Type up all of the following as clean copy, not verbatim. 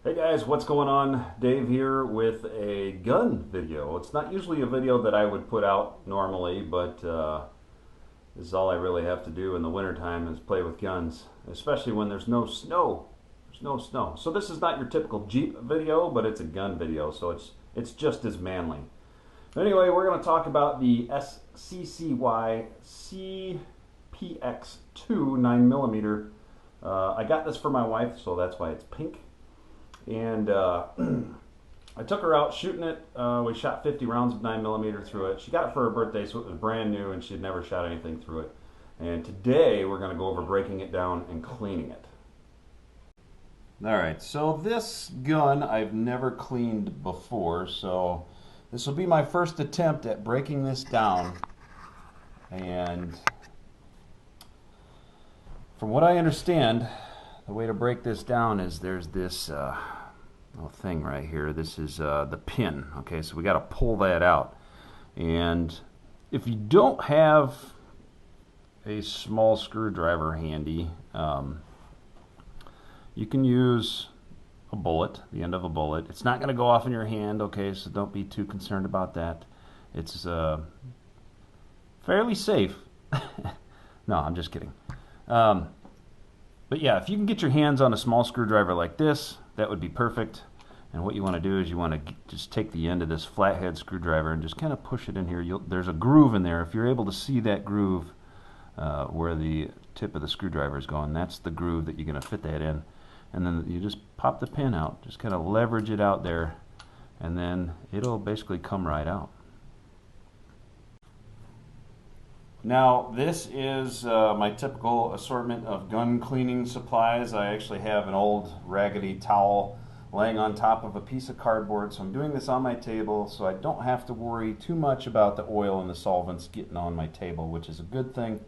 Hey guys, what's going on? Dave here with a gun video. It's not usually a video that I would put out normally, but this is all I really have to do in the wintertime is play with guns, especially when there's no snow. There's no snow. So this is not your typical Jeep video, but it's a gun video, so it's just as manly. Anyway, we're going to talk about the SCCY CPX-2 9mm. I got this for my wife, so that's why it's pink. And I took her out shooting it. We shot 50 rounds of 9mm through it. She got it for her birthday, so it was brand new, and she'd never shot anything through it. And today we're going to go over breaking it down and cleaning it. Alright, so this gun I've never cleaned before, so this will be my first attempt at breaking this down. And from what I understand, the way to break this down is there's this little thing right here. This is the pin. Okay, so we got to pull that out. And if you don't have a small screwdriver handy, you can use a bullet, the end of a bullet. It's not going to go off in your hand, okay, so don't be too concerned about that. It's fairly safe. No, I'm just kidding. But yeah, if you can get your hands on a small screwdriver like this, that would be perfect. And what you want to do is you want to just take the end of this flathead screwdriver and just kind of push it in here. There's a groove in there. If you're able to see that groove where the tip of the screwdriver is going, that's the groove that you're going to fit that in. And then you just pop the pin out, just kind of leverage it out there, and then it'll basically come right out. Now, this is my typical assortment of gun cleaning supplies. I actually have an old raggedy towel laying on top of a piece of cardboard, so I'm doing this on my table so I don't have to worry too much about the oil and the solvents getting on my table, which is a good thing.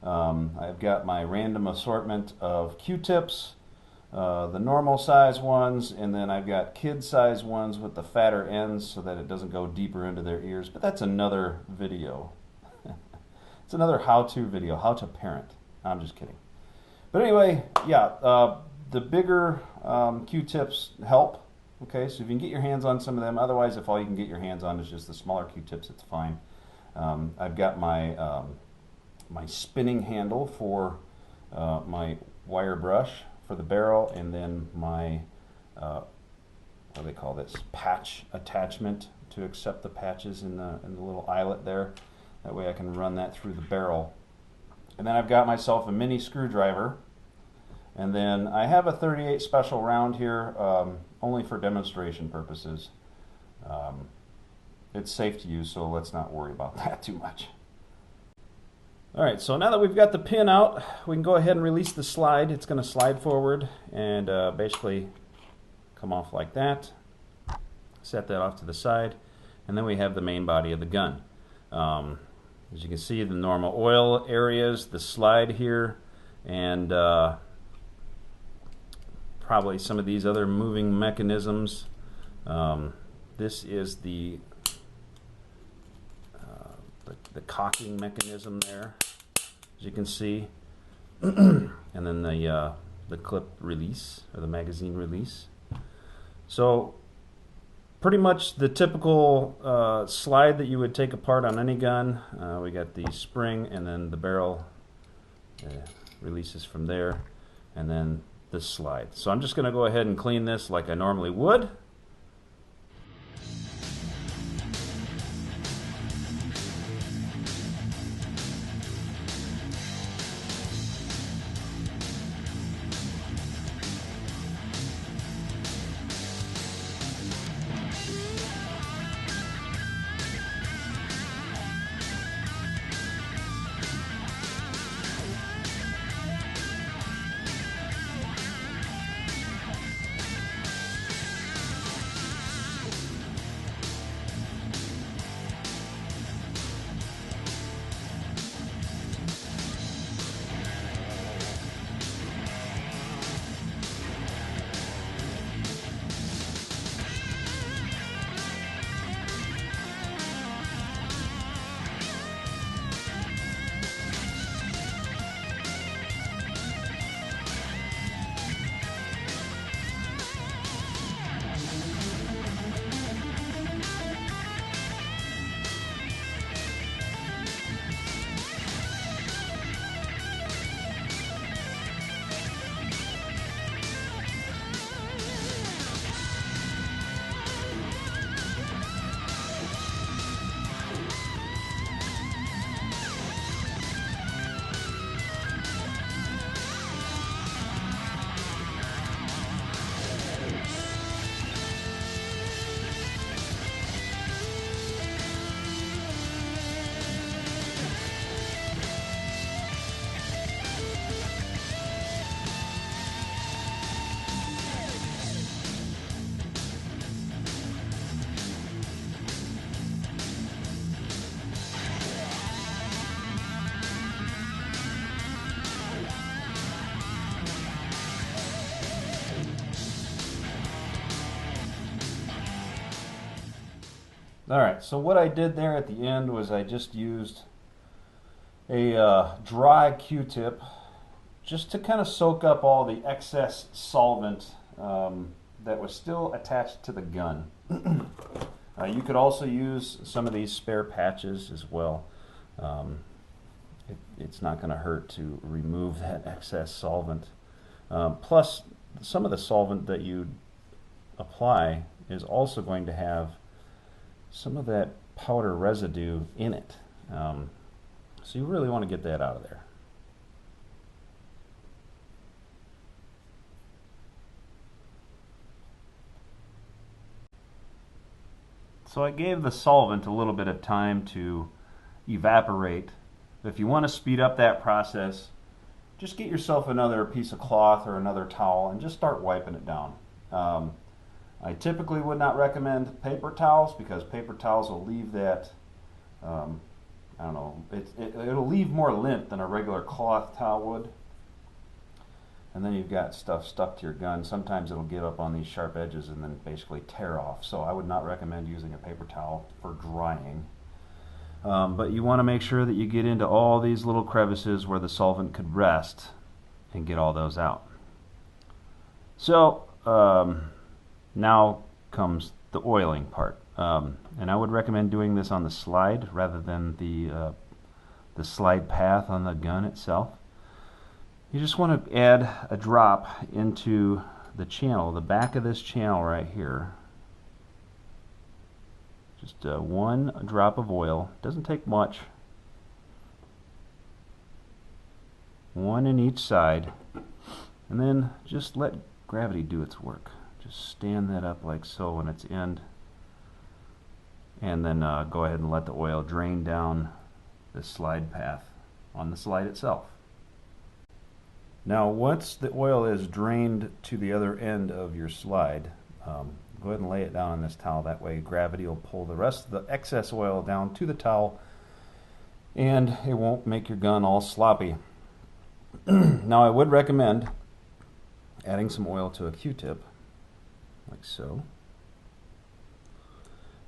I've got my random assortment of Q-tips, the normal size ones, and then I've got kid size ones with the fatter ends so that it doesn't go deeper into their ears, but that's another video. It's another how-to video, how to parent. I'm just kidding. But anyway, yeah, the bigger Q-tips help. Okay, so if you can get your hands on some of them, otherwise if all you can get your hands on is just the smaller Q-tips, it's fine. I've got my my spinning handle for my wire brush for the barrel, and then my what do they call this? Patch attachment to accept the patches in the little eyelet there. That way I can run that through the barrel. And then I've got myself a mini screwdriver. And then I have a 38 special round here, only for demonstration purposes. It's safe to use, so let's not worry about that too much. Alright, so now that we've got the pin out, we can go ahead and release the slide. It's going to slide forward and basically come off like that. Set that off to the side. And then we have the main body of the gun. As you can see, the normal oil areas, the slide here, and probably some of these other moving mechanisms. This is the cocking mechanism there, as you can see, and then the clip release, or the magazine release. So pretty much the typical slide that you would take apart on any gun. We got the spring, and then the barrel releases from there, and then this slide. So I'm just going to go ahead and clean this like I normally would. Alright, so what I did there at the end was I just used a dry Q-tip just to kind of soak up all the excess solvent that was still attached to the gun. You could also use some of these spare patches as well. It's not going to hurt to remove that excess solvent. Plus, some of the solvent that you apply is also going to have some of that powder residue in it. So you really want to get that out of there. So I gave the solvent a little bit of time to evaporate. If you want to speed up that process, just get yourself another piece of cloth or another towel and just start wiping it down. I typically would not recommend paper towels because paper towels will leave that, I don't know, it'll leave more lint than a regular cloth towel would. And then you've got stuff stuck to your gun. Sometimes it'll get up on these sharp edges and then basically tear off. So I would not recommend using a paper towel for drying. But you want to make sure that you get into all these little crevices where the solvent could rest and get all those out. So now comes the oiling part. And I would recommend doing this on the slide rather than the slide path on the gun itself. You just want to add a drop into the channel, the back of this channel right here. Just one drop of oil. Doesn't take much. One in each side. And then just let gravity do its work. Just stand that up like so when it's in. And then go ahead and let the oil drain down the slide path on the slide itself. Now once the oil is drained to the other end of your slide, go ahead and lay it down on this towel. That way gravity will pull the rest of the excess oil down to the towel and it won't make your gun all sloppy. Now I would recommend adding some oil to a Q-tip, like so,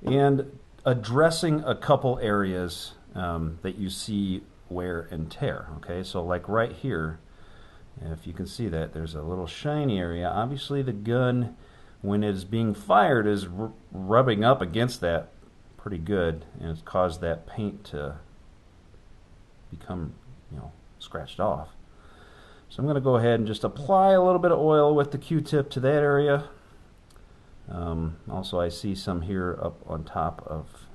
and addressing a couple areas that you see wear and tear. Okay, so like right here, if you can see that, there's a little shiny area. Obviously the gun, when it is being fired, is rubbing up against that pretty good, and it's caused that paint to become, scratched off. So I'm going to go ahead and just apply a little bit of oil with the Q-tip to that area. Also I see some here up on top of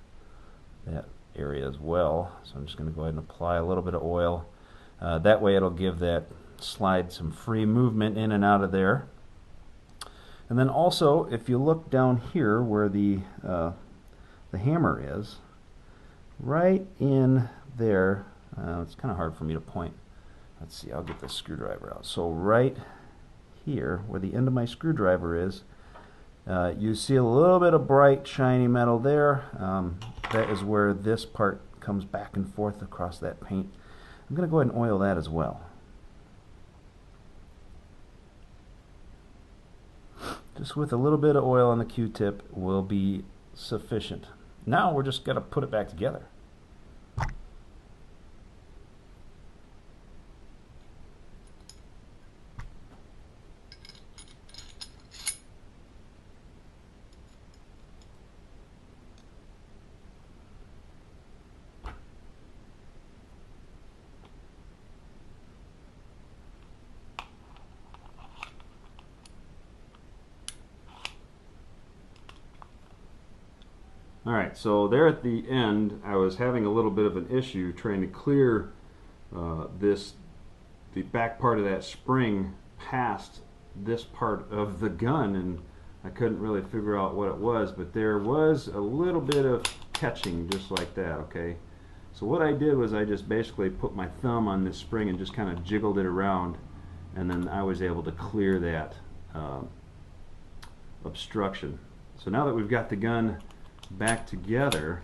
that area as well. So I'm just going to go ahead and apply a little bit of oil. That way it'll give that slide some free movement in and out of there. And then also, if you look down here where the hammer is, right in there, it's kind of hard for me to point. Let's see, I'll get the screwdriver out. So right here, where the end of my screwdriver is, you see a little bit of bright, shiny metal there. That is where this part comes back and forth across that paint. I'm going to go ahead and oil that as well. Just with a little bit of oil on the Q-tip will be sufficient. Now we're just going to put it back together. Alright, so there at the end I was having a little bit of an issue trying to clear the back part of that spring past this part of the gun, and I couldn't really figure out what it was, but there was a little bit of catching just like that. Okay, so what I did was I just basically put my thumb on this spring and just kind of jiggled it around, and then I was able to clear that obstruction. So now that we've got the gun back together,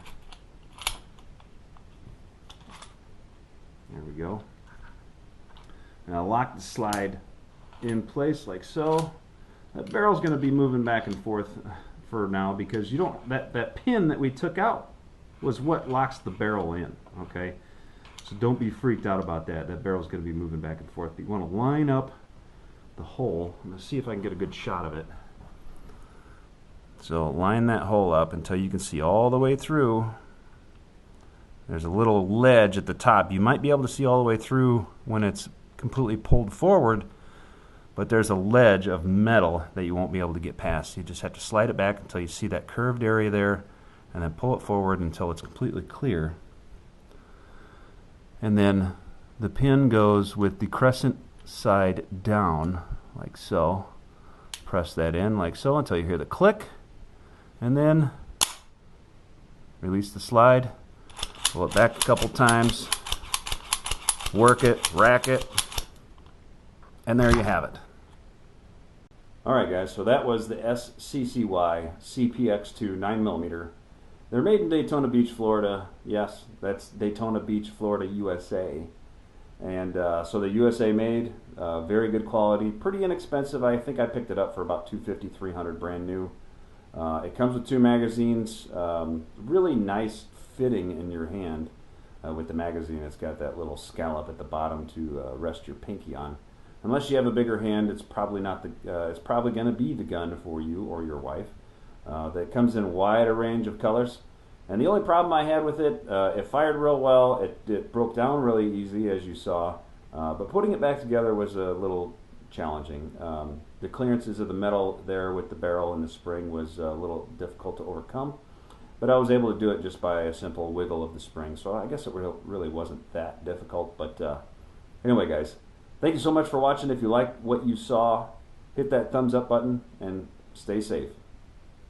there we go. Now lock the slide in place like so. That barrel's going to be moving back and forth for now, because you don't, that pin that we took out was what locks the barrel in, okay? So don't be freaked out about that. That barrel's going to be moving back and forth. But you want to line up the hole. I'm going to see if I can get a good shot of it. So line that hole up until you can see all the way through. There's a little ledge at the top. You might be able to see all the way through when it's completely pulled forward, but there's a ledge of metal that you won't be able to get past. You just have to slide it back until you see that curved area there, and then pull it forward until it's completely clear. And then the pin goes with the crescent side down, like so. Press that in like so until you hear the click, and then release the slide, pull it back a couple times, work it, rack it, and there you have it. Alright guys, so that was the SCCY CPX-2 9mm. They're made in Daytona Beach, Florida. Yes, that's Daytona Beach, Florida, USA. And so the USA made, very good quality, pretty inexpensive. I think I picked it up for about $250, $300 brand new. It comes with 2 magazines, really nice fitting in your hand with the magazine. It's got that little scallop at the bottom to rest your pinky on. Unless you have a bigger hand, it's probably not the. It's probably going to be the gun for you or your wife. That comes in a wider range of colors. And the only problem I had with it, it fired real well. It broke down really easy, as you saw. But putting it back together was a little challenging. The clearances of the metal there with the barrel and the spring was a little difficult to overcome. But I was able to do it just by a simple wiggle of the spring. So I guess it really wasn't that difficult. But anyway, guys, thank you so much for watching. If you liked what you saw, hit that thumbs up button and stay safe.